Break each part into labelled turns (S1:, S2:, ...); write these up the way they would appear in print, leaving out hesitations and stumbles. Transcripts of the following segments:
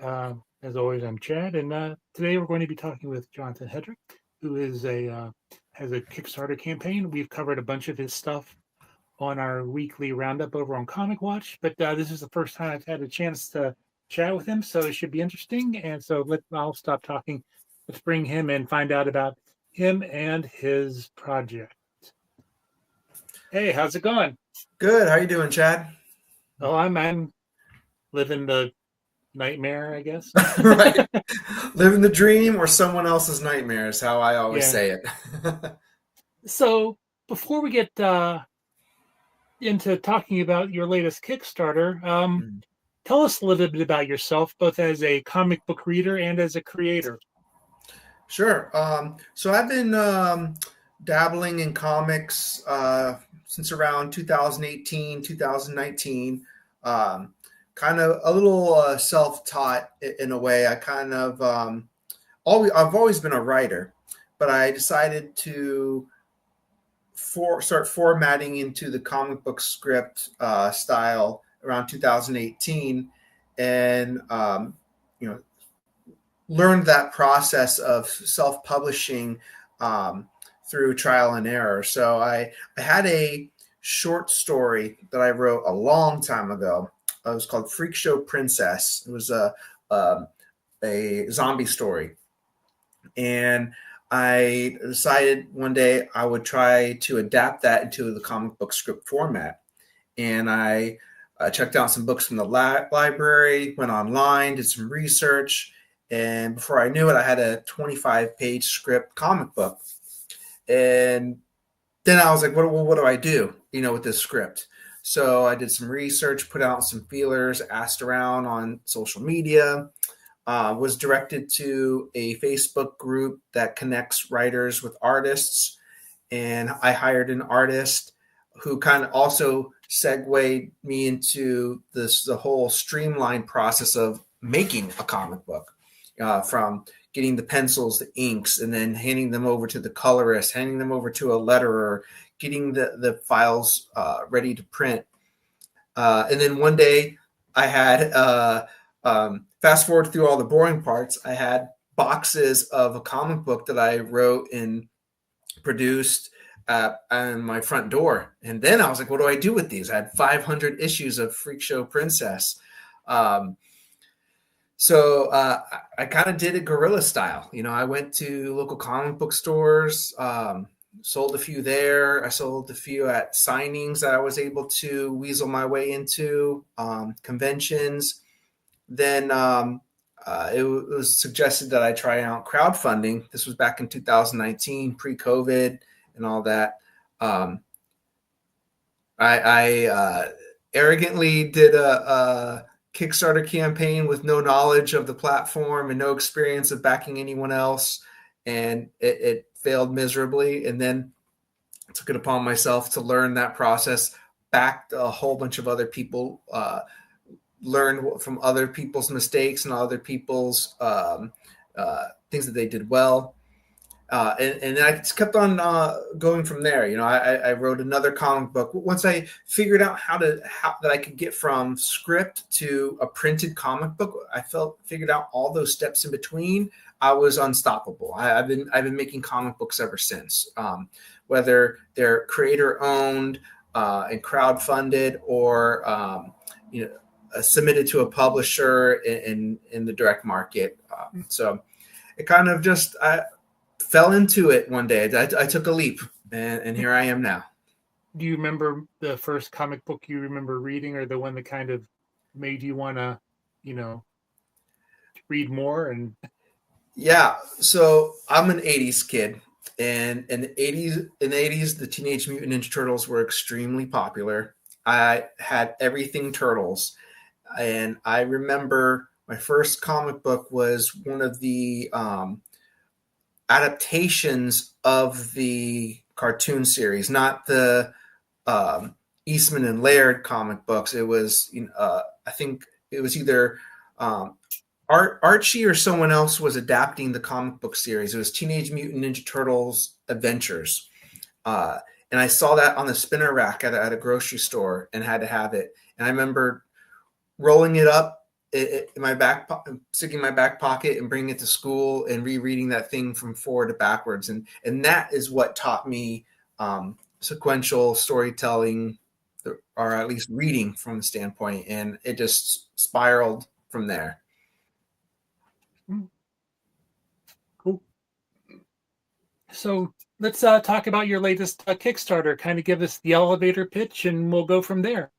S1: As always, I'm Chad, and today we're going to be talking with Jonathan Hedrick, who is a has a Kickstarter campaign. We've covered a bunch of his stuff on our weekly roundup over on Comic Watch, but this is the first time I've had a chance to chat with him, so it should be interesting. And so I'll stop talking. Let's bring him and find out about him and his project. Hey, how's it going?
S2: Good. How you doing, Chad?
S1: Oh, I'm living the nightmare, I guess.
S2: Right. Living the dream or someone else's nightmare is how I always
S1: Yeah.
S2: say it.
S1: So before we get into talking about your latest Kickstarter, tell us a little bit about yourself, both as a comic book reader and as a creator.
S2: Sure. So I've been dabbling in comics since around 2018, 2019. Kind of a little self-taught in a way. I kind of I've always been a writer, but I decided to start formatting into the comic book script style around 2018, and learned that process of self-publishing through trial and error. So I had a short story that I wrote a long time ago. It was called Freak Show Princess. It was a zombie story. And I decided one day I would try to adapt that into the comic book script format. And I checked out some books from the library, went online, did some research. And before I knew it, I had a 25-page script comic book. And then I was like, what do I do, with this script? So I did some research, put out some feelers, asked around on social media, was directed to a Facebook group that connects writers with artists. And I hired an artist who kind of also segued me into the whole streamlined process of making a comic book, from getting the pencils, the inks, and then handing them over to the colorist, handing them over to a letterer, getting the files ready to print. And then one day I had, fast forward through all the boring parts, I had boxes of a comic book that I wrote and produced on my front door. And then I was like, what do I do with these? I had 500 issues of Freak Show Princess. So I kind of did it guerrilla style. I went to local comic book stores, sold a few there. I sold a few at signings that I was able to weasel my way into, conventions. Then it was suggested that I try out crowdfunding. This was back in 2019, pre-COVID and all that. I arrogantly did a Kickstarter campaign with no knowledge of the platform and no experience of backing anyone else. And it failed miserably. And then I took it upon myself to learn that process, backed a whole bunch of other people, learned from other people's mistakes and other people's things that they did well. And I just kept on going from there. I wrote another comic book. Once I figured out how that I could get from script to a printed comic book, figured out all those steps in between. I was unstoppable. I've been making comic books ever since, whether they're creator owned and crowdfunded or submitted to a publisher in the direct market. So it kind of just fell into it one day. I took a leap, and here I am now.
S1: Do you remember the first comic book you remember reading, or the one that kind of made you want to, read more? And
S2: yeah, so I'm an 80s kid, and in the 80s, the Teenage Mutant Ninja Turtles were extremely popular. I had everything Turtles, and I remember my first comic book was one of the adaptations of the cartoon series, not the Eastman and Laird comic books. It was, I think it was either Archie or someone else was adapting the comic book series. It was Teenage Mutant Ninja Turtles Adventures. And I saw that on the spinner rack at a grocery store and had to have it. And I remember rolling it up in my sticking in my back pocket and bringing it to school and rereading that thing from forward to backwards, and that is what taught me sequential storytelling, or at least reading from the standpoint, and it just spiraled from there.
S1: Cool. So let's talk about your latest Kickstarter. Kind of give us the elevator pitch, and we'll go from there.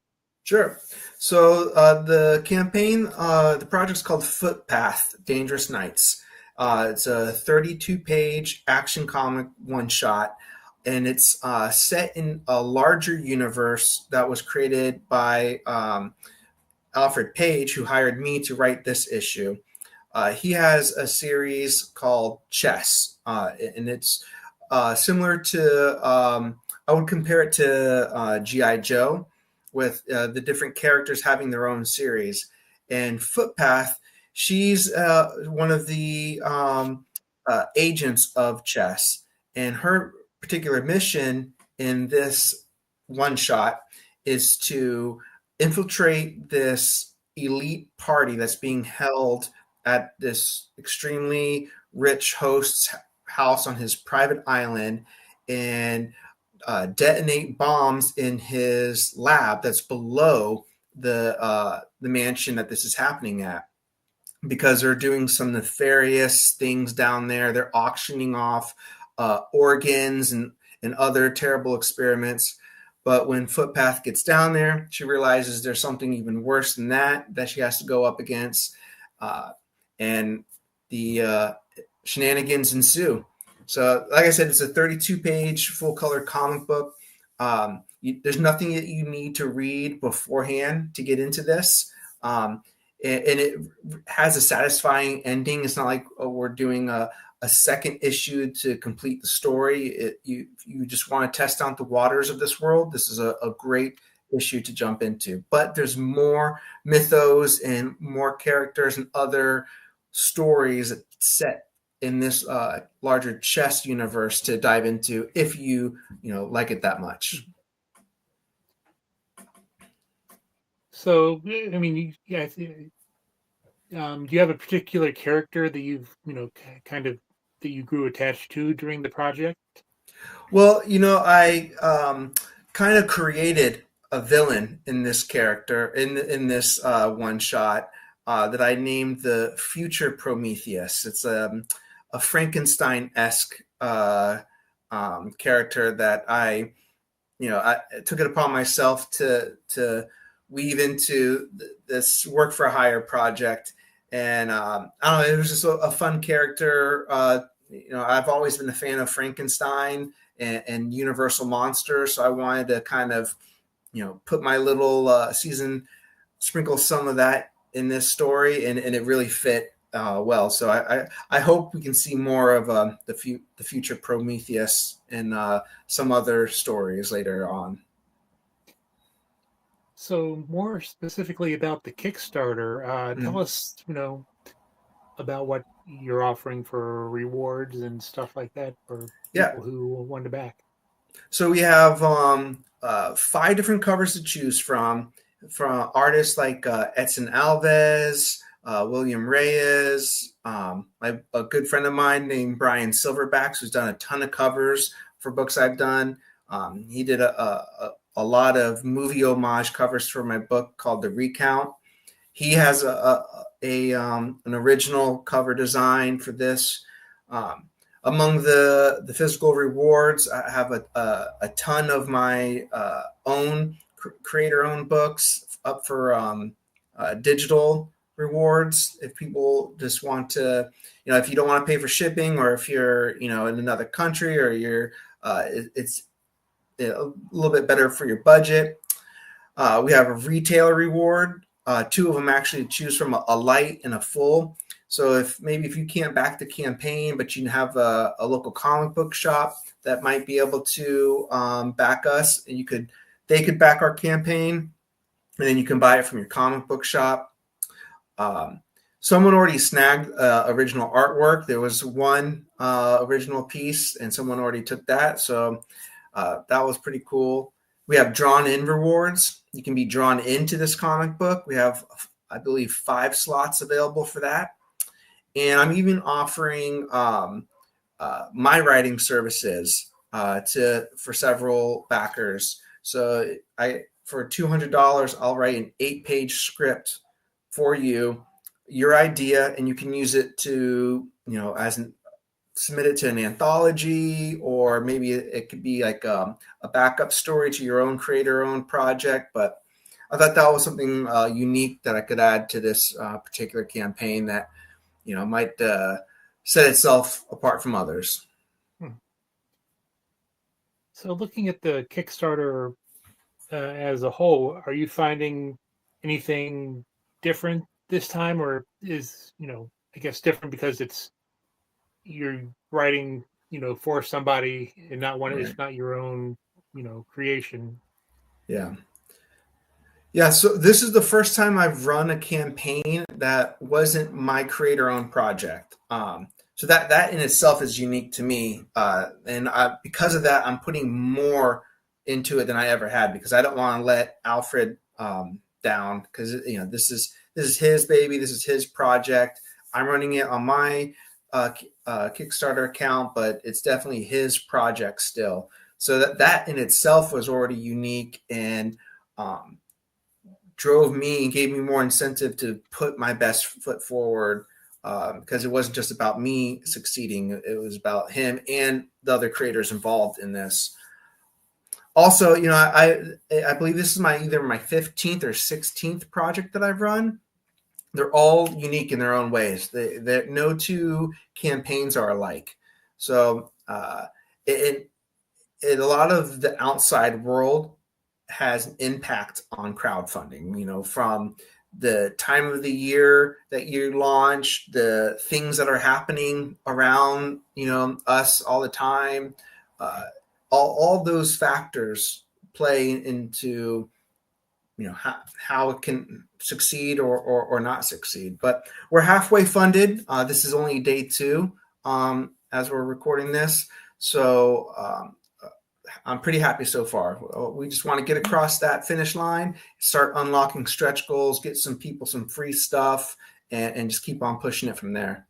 S2: Sure. So the campaign, the project's called Footpath, Dangerous Nights. It's a 32-page action comic one-shot, and it's set in a larger universe that was created by Alfred Page, who hired me to write this issue. He has a series called Chess, and it's similar to, I would compare it to G.I. Joe, with the different characters having their own series. And Footpath, she's one of the agents of Chess. And her particular mission in this one shot is to infiltrate this elite party that's being held at this extremely rich host's house on his private island, and detonate bombs in his lab that's below the mansion that this is happening at, because they're doing some nefarious things down there. They're auctioning off organs and other terrible experiments. But when Footpath gets down there, she realizes there's something even worse than that she has to go up against, and the shenanigans ensue. So, like I said, it's a 32-page full-color comic book. There's nothing that you need to read beforehand to get into this. And it has a satisfying ending. It's not like we're doing a second issue to complete the story. You just want to test out the waters of this world. This is a great issue to jump into. But there's more mythos and more characters and other stories set in this larger Chess universe to dive into if you like it that much.
S1: So, I mean, yeah. Do you have a particular character that you've kind of that you grew attached to during the project?
S2: Well, I kind of created a villain in this character in this one shot that I named the Future Prometheus. It's a Frankenstein-esque character that I took it upon myself to weave into this work for hire project. And I don't know, it was just a fun character. I've always been a fan of Frankenstein and Universal monsters, so I wanted to kind of put my little sprinkle some of that in this story, and it really fit well. So I hope we can see more of the future Prometheus in some other stories later on.
S1: So, more specifically about the Kickstarter, tell us, about what you're offering for rewards and stuff like that for people who want to back.
S2: So we have 5 different covers to choose from artists like Edson Alves, William Reyes, a good friend of mine named Brian Silverbacks, who's done a ton of covers for books I've done. He did a lot of movie homage covers for my book called The Recount. He has an original cover design for this. Among the physical rewards, I have a ton of my own creator-owned books up for digital rewards. If people just want to, if you don't want to pay for shipping, or if you're, in another country, or it's a little bit better for your budget. We have a retailer reward, 2 of them actually to choose from, a light and a full. So if you can't back the campaign, but you have a local comic book shop that might be able to back us, and they could back our campaign, and then you can buy it from your comic book shop. Someone already snagged original artwork. There was one original piece, and someone already took that. So that was pretty cool. We have drawn in rewards. You can be drawn into this comic book. We have I believe 5 slots available for that. And I'm even offering my writing services for several backers. So for $200, I'll write an 8-page script for you, your idea, and you can use it to, submit it to an anthology, or maybe it could be like a backup story to your own creator-owned project. But I thought that was something unique that I could add to this particular campaign that, might set itself apart from others.
S1: So looking at the Kickstarter as a whole, are you finding anything different this time, or is, I guess different because you're writing, for somebody and not one, it's not your own, creation?
S2: Yeah. Yeah, so this is the first time I've run a campaign that wasn't my creator-owned project. So that in itself is unique to me, and because of that, I'm putting more into it than I ever had, because I don't want to let Alfred down, because this is his baby, this is his project. I'm running it on my Kickstarter account, but it's definitely his project still. So that in itself was already unique, and drove me and gave me more incentive to put my best foot forward, because it wasn't just about me succeeding. It was about him and the other creators involved in this. Also, I believe this is either my 15th or 16th project that I've run. They're all unique in their own ways. No two campaigns are alike. So a lot of the outside world has an impact on crowdfunding, from the time of the year that you launch, the things that are happening around, us all the time. All those factors play into, how it can succeed or not succeed. But we're halfway funded. This is only day 2 as we're recording this. So I'm pretty happy so far. We just want to get across that finish line, start unlocking stretch goals, get some people some free stuff, and just keep on pushing it from there.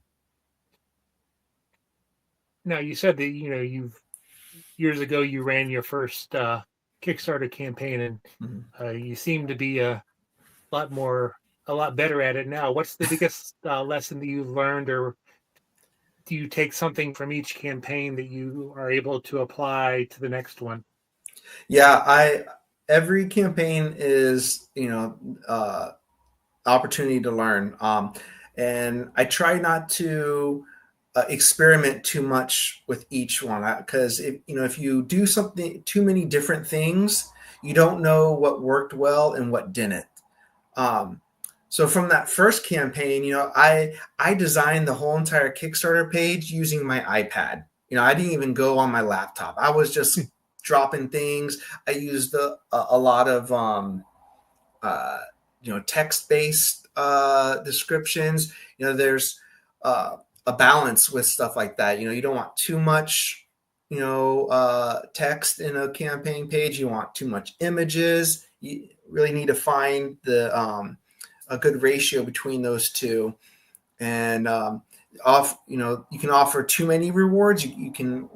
S1: Now, you said that, years ago you ran your first Kickstarter campaign, and you seem to be a lot better at it now. What's the biggest lesson that you've learned, or do you take something from each campaign that you are able to apply to the next one?
S2: Yeah, every campaign is, opportunity to learn. And I try not to experiment too much with each one, because if you do something too many different things, you don't know what worked well and what didn't. So from that first campaign, I designed the whole entire Kickstarter page using my iPad. I didn't even go on my laptop. I was just dropping things. I used a lot of text-based descriptions. There's a balance with stuff like that. You don't want too much text in a campaign page. You want too much images. You really need to find a good ratio between those two. And you can offer too many rewards. You can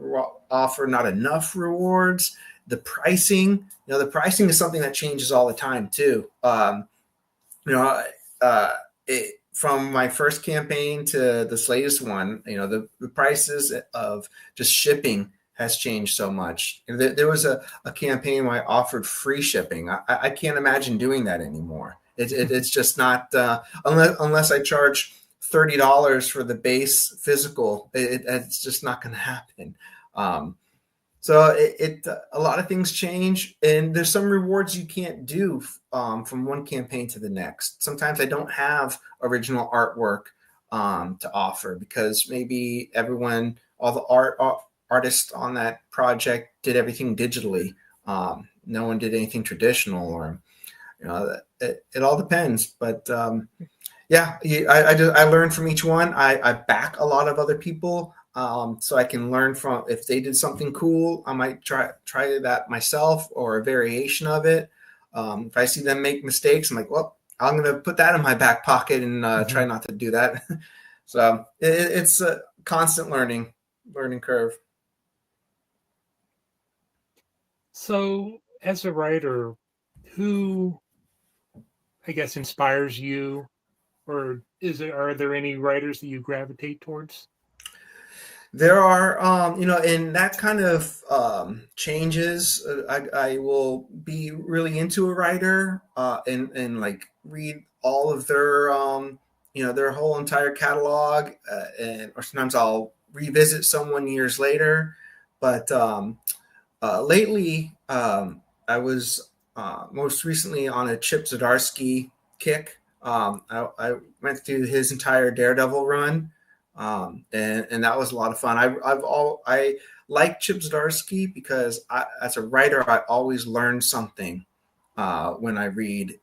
S2: offer not enough rewards. The pricing is something that changes all the time too. From my first campaign to this latest one, the prices of just shipping has changed so much. There was a campaign where I offered free shipping. I can't imagine doing that anymore. It's just not, unless I charge $30 for the base physical. It's just not going to happen. So a lot of things change, and there's some rewards you can't do from one campaign to the next. Sometimes I don't have original artwork to offer, because maybe all the artists on that project did everything digitally. No one did anything traditional, or it all depends. But I learned from each one. I back a lot of other people. So I can learn from, if they did something cool, I might try that myself, or a variation of it. If I see them make mistakes, I'm like, well, I'm going to put that in my back pocket and try not to do that. So it's a constant learning curve.
S1: So, as a writer, who, I guess, inspires you, or are there any writers that you gravitate towards?
S2: There are, and that kind of changes. I will be really into a writer and like read all of their, their whole entire catalog, or sometimes I'll revisit someone years later. But lately, I was most recently on a Chip Zdarsky kick. I went through his entire Daredevil run, and that was a lot of fun. I like Chip Zdarsky because as a writer, I always learn something when I read.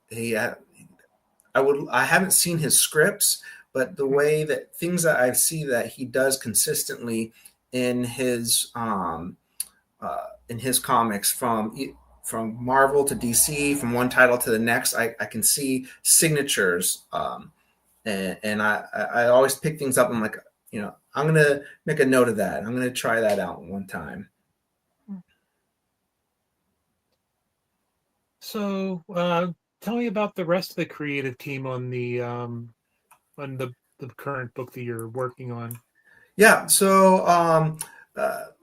S2: I haven't seen his scripts, but the way that things that I see that he does consistently in his comics from Marvel to DC, from one title to the next, I can see signatures, and I always pick things up. I'm like, I'm gonna make a note of that. I'm gonna try that out one time.
S1: So, tell me about the rest of the creative team on the current book that you're working on.
S2: Yeah. So,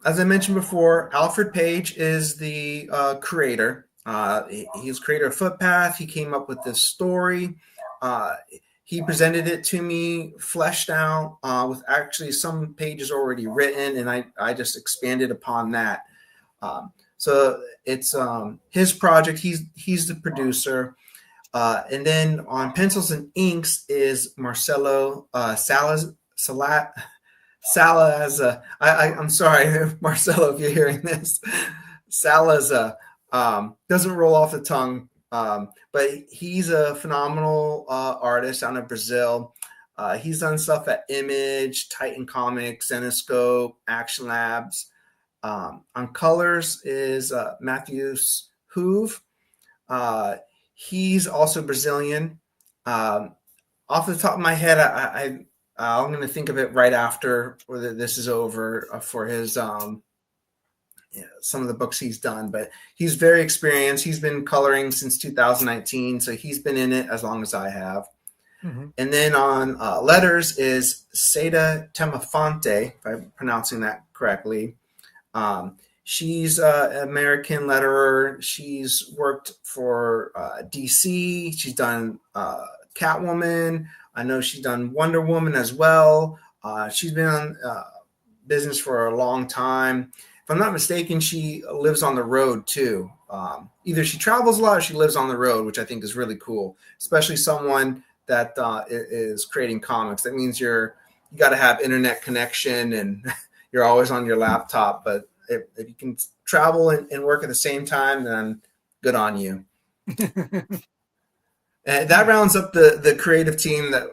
S2: as I mentioned before, Alfred Page is the creator. He's creator of Footpath. He came up with this story. He presented it to me, fleshed out, with actually some pages already written, and I just expanded upon that. So it's his project. He's the producer. And then on pencils and inks is Marcelo Salazar. I'm sorry, Marcelo, if you're hearing this. Salazar doesn't roll off the tongue, but he's a phenomenal artist out of Brazil. He's done stuff at Image, Titan Comics, Zenoscope, Action Labs. On colors is Matthews Hoove. He's also Brazilian. Off the top of my head, I'm going to think of it right after this is over for his some of the books he's done. But he's very experienced. He's been coloring since 2019, so he's been in it as long as I have. Mm-hmm. And then on letters is Seda Temafonte, if I'm pronouncing that correctly. She's an American letterer. She's worked for DC. She's done Catwoman. I know she's done Wonder Woman as well. She's been on business for a long time. If I'm not mistaken, she lives on the road too. Either she travels a lot or she lives on the road, which I think is really cool, especially someone that is creating comics. That means you got to have internet connection and you're always on your laptop. But if you can travel and work at the same time, then good on you. And that rounds up the creative team that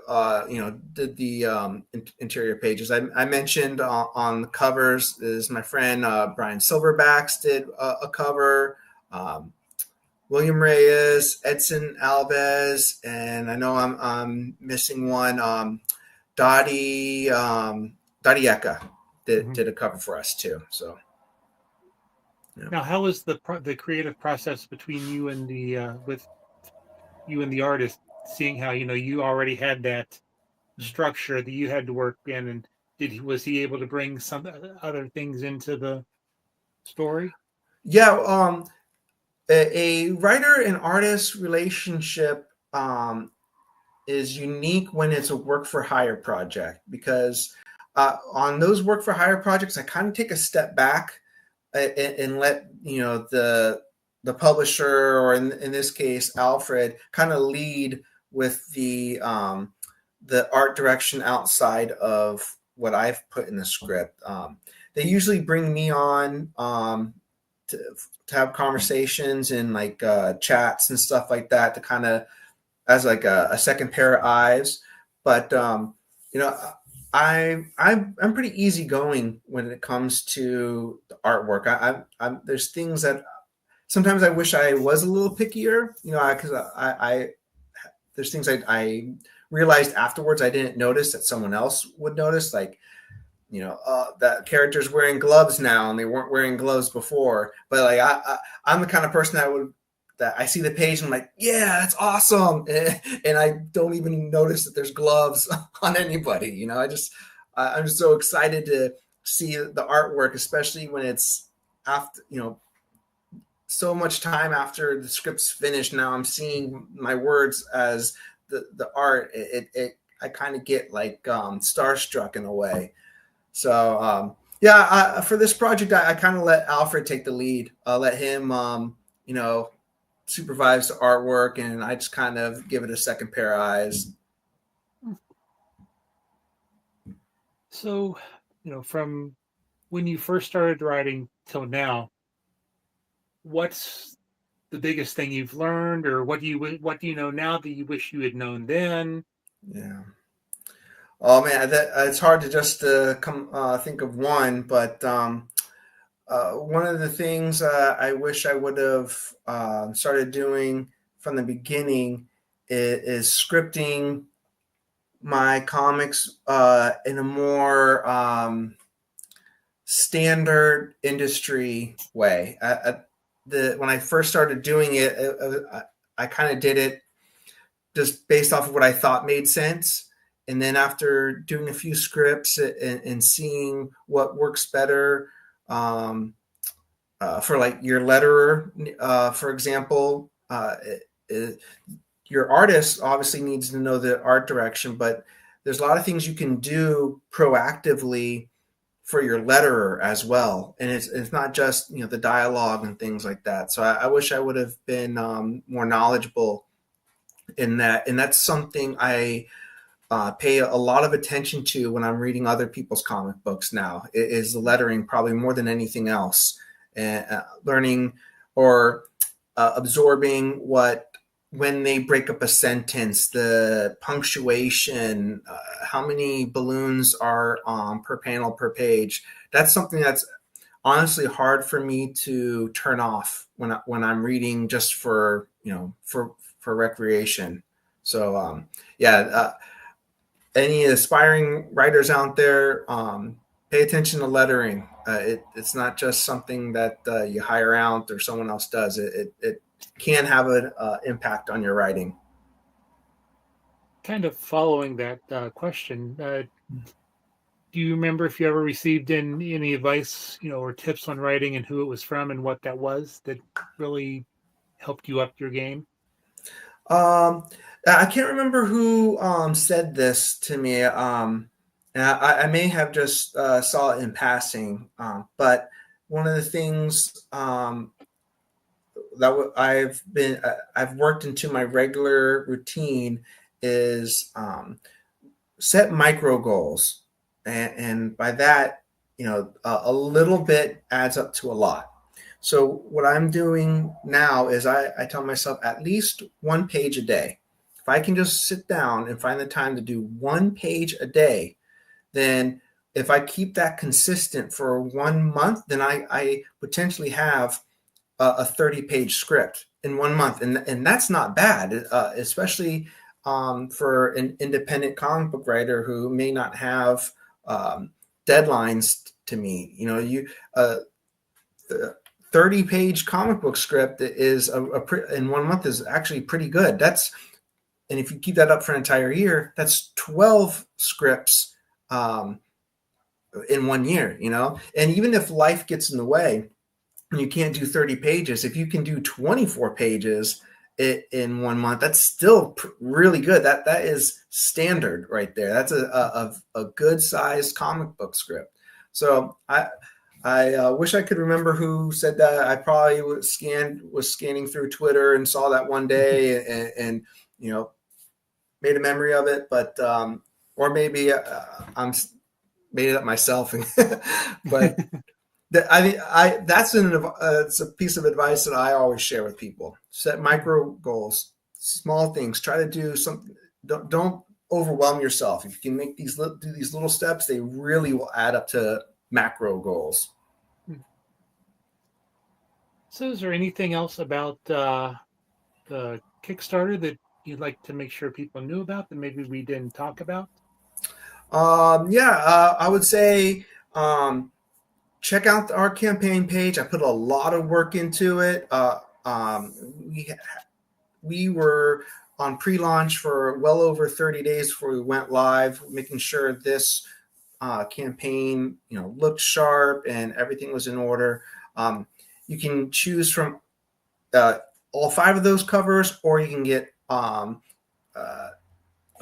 S2: did the interior pages. I mentioned on the covers is my friend Brian Silverbacks did a cover. William Reyes, Edson Alves, and I know I'm missing one. Dottie Eka did a cover for us too. So.
S1: Yeah. Now, how is the creative process between you and the artist, seeing how you already had that structure that you had to work in, and was he able to bring some other things into the story?
S2: Yeah, a writer and artist relationship is unique when it's a work for hire project, because on those work for hire projects, I kind of take a step back and let the publisher, or in this case Alfred, kind of lead with the art direction outside of what I've put in the script. They usually bring me on to have conversations and like chats and stuff like that, to kind of as like a second pair of eyes. But I'm pretty easygoing when it comes to the artwork. There's things that sometimes I wish I was a little pickier, because there's things I realized afterwards I didn't notice that someone else would notice, like, that character's wearing gloves now and they weren't wearing gloves before. But like I'm the kind of person that I see the page and I'm like, yeah, that's awesome, and I don't even notice that there's gloves on anybody. I'm just so excited to see the artwork, especially when it's after so much time after the script's finished. Now I'm seeing my words as the art. I kind of get like starstruck in a way. So for this project, I kind of let Alfred take the lead. Let him, supervise the artwork, and I just kind of give it a second pair of eyes.
S1: So, from when you first started writing till now, what's the biggest thing you've learned, or what do you know now that you wish you had known then?
S2: Yeah. Oh man, it's hard to just think of one, but one of the things I wish I would have started doing from the beginning is scripting my comics in a more standard industry way. When I first started doing it, I kind of did it just based off of what I thought made sense. And then after doing a few scripts and seeing what works better, for like your letterer, for example, your artist obviously needs to know the art direction, but there's a lot of things you can do proactively for your letterer as well. And it's not just, the dialogue and things like that. So I wish I would have been more knowledgeable in that. And that's something I pay a lot of attention to when I'm reading other people's comic books now. It is the lettering, probably more than anything else. And learning or absorbing when they break up a sentence, the punctuation, how many balloons are per panel per page. That's something that's honestly hard for me to turn off when I'm reading just for recreation. So any aspiring writers out there, pay attention to lettering. It's not just something that you hire out or someone else does. It can have an impact on your writing.
S1: Kind of following that question, do you remember if you ever received any advice, or tips on writing, and who it was from and what that was that really helped you up your game?
S2: I can't remember who said this to me. And I may have just saw it in passing. But one of the things that I've worked into my regular routine is set micro goals, and by that, a little bit adds up to a lot. So what I'm doing now is I tell myself at least one page a day. If I can just sit down and find the time to do one page a day, then if I keep that consistent for 1 month, then I potentially have a 30-page script in 1 month. And that's not bad, especially for an independent comic book writer who may not have deadlines to meet. The 30-page comic book script is in 1 month is actually pretty good. And if you keep that up for an entire year, that's 12 scripts in 1 year, and even if life gets in the way and you can't do 30 pages, if you can do 24 pages in 1 month, that's still really good. That is standard right there. That's a good sized comic book script. So I wish I could remember who said that. I probably was scanning through Twitter and saw that one day and made a memory of it, but or maybe I'm made it up myself. But that's it's a piece of advice that I always share with people. Set micro goals, small things. Try to do something. Don't overwhelm yourself. If you can do these little steps, they really will add up to macro goals.
S1: So is there anything else about the Kickstarter that you'd like to make sure people knew about that maybe we didn't talk about?
S2: I would say check out our campaign page. I put a lot of work into it. Um, we we were on pre-launch for well over 30 days before we went live, making sure this campaign, looked sharp and everything was in order. You can choose from all 5 of those covers, or you can get them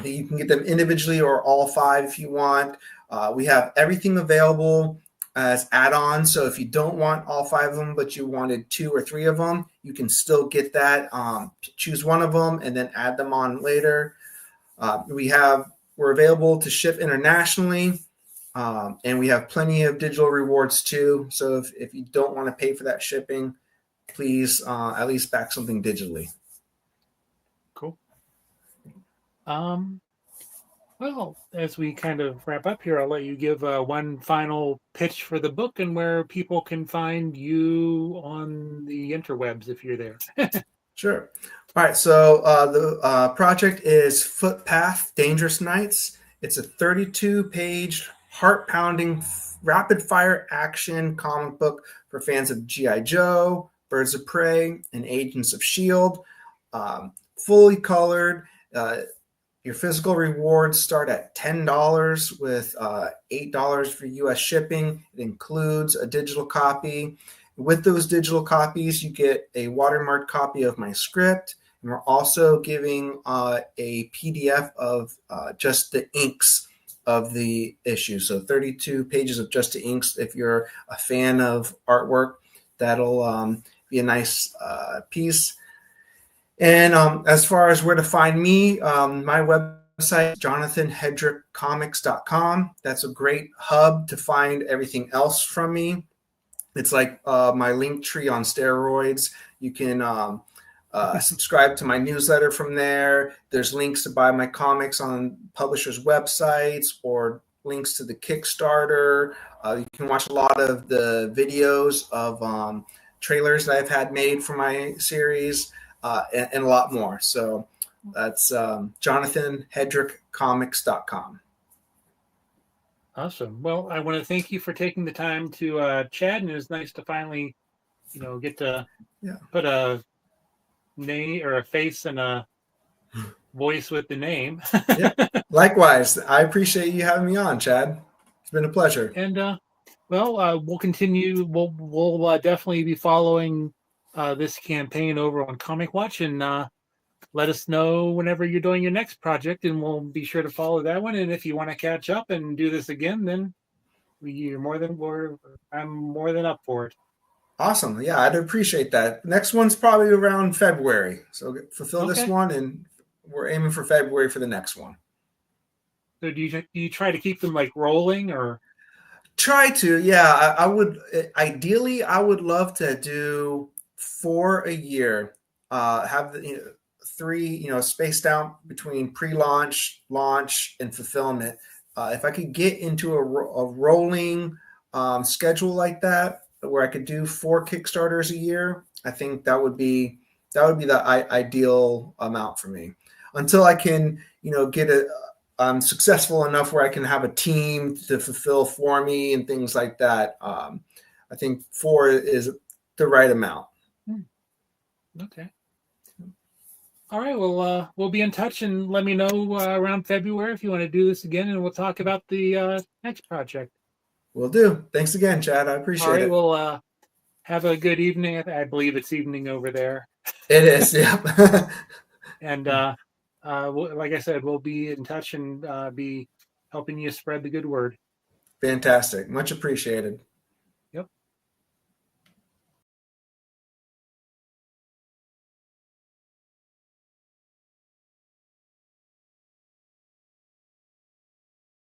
S2: individually or all 5 if you want. We have everything available as add-ons. So if you don't want all 5 of them, but you wanted 2 or 3 of them, you can still get that. Choose one of them and then add them on later. We're available to ship internationally, and we have plenty of digital rewards too. So if you don't want to pay for that shipping, please at least back something digitally.
S1: Cool. Well, as we kind of wrap up here, I'll let you give one final pitch for the book and where people can find you on the interwebs if you're there.
S2: Sure. All right. So the project is Footpath, Dangerous Nights. It's a 32-page, heart-pounding, rapid-fire action comic book for fans of G.I. Joe, Birds of Prey, and Agents of S.H.I.E.L.D. Fully colored. Your physical rewards start at $10 with $8 for U.S. shipping. It includes a digital copy. With those digital copies, you get a watermarked copy of my script. And we're also giving a PDF of just the inks of the issue. So 32 pages of just the inks. If you're a fan of artwork, that'll be a nice piece. And as far as where to find me, my website, jonathanhedrickcomics.com. That's a great hub to find everything else from me. It's like my link tree on steroids. You can subscribe to my newsletter from there. There's links to buy my comics on publishers' websites or links to the Kickstarter. You can watch a lot of the videos of trailers that I've had made for my series. And a lot more. So that's jonathanhedrickcomics.com.
S1: Awesome. Well, I want to thank you for taking the time to chat, and it was nice to finally, get to put a name or a face and a voice with the name.
S2: Yeah. Likewise, I appreciate you having me on, Chad. It's been a pleasure.
S1: And we'll continue. We'll definitely be following this campaign over on Comic Watch, and let us know whenever you're doing your next project, and we'll be sure to follow that one. And if you want to catch up and do this again, then I'm more than up for it.
S2: Awesome. Yeah, I'd appreciate that. Next one's probably around February. So fulfill this one, and we're aiming for February for the next one.
S1: So do you try to keep them like rolling or?
S2: Try to, yeah. I would ideally, I would love to do 4 a year. Have the 3, spaced out between pre-launch, launch, and fulfillment. If I could get into a rolling schedule like that, where I could do 4 Kickstarters a year, I think that would be the ideal amount for me. Until I can, get I'm successful enough where I can have a team to fulfill for me and things like that. I think 4 is the right amount.
S1: Okay. All right. Well, we'll be in touch, and let me know around February if you want to do this again, and we'll talk about the next project.
S2: Will do. Thanks again, Chad. I appreciate it.
S1: All right. Well, have a good evening. I believe it's evening over there.
S2: It is. Yep.
S1: And like I said, we'll be in touch and be helping you spread the good word.
S2: Fantastic. Much appreciated.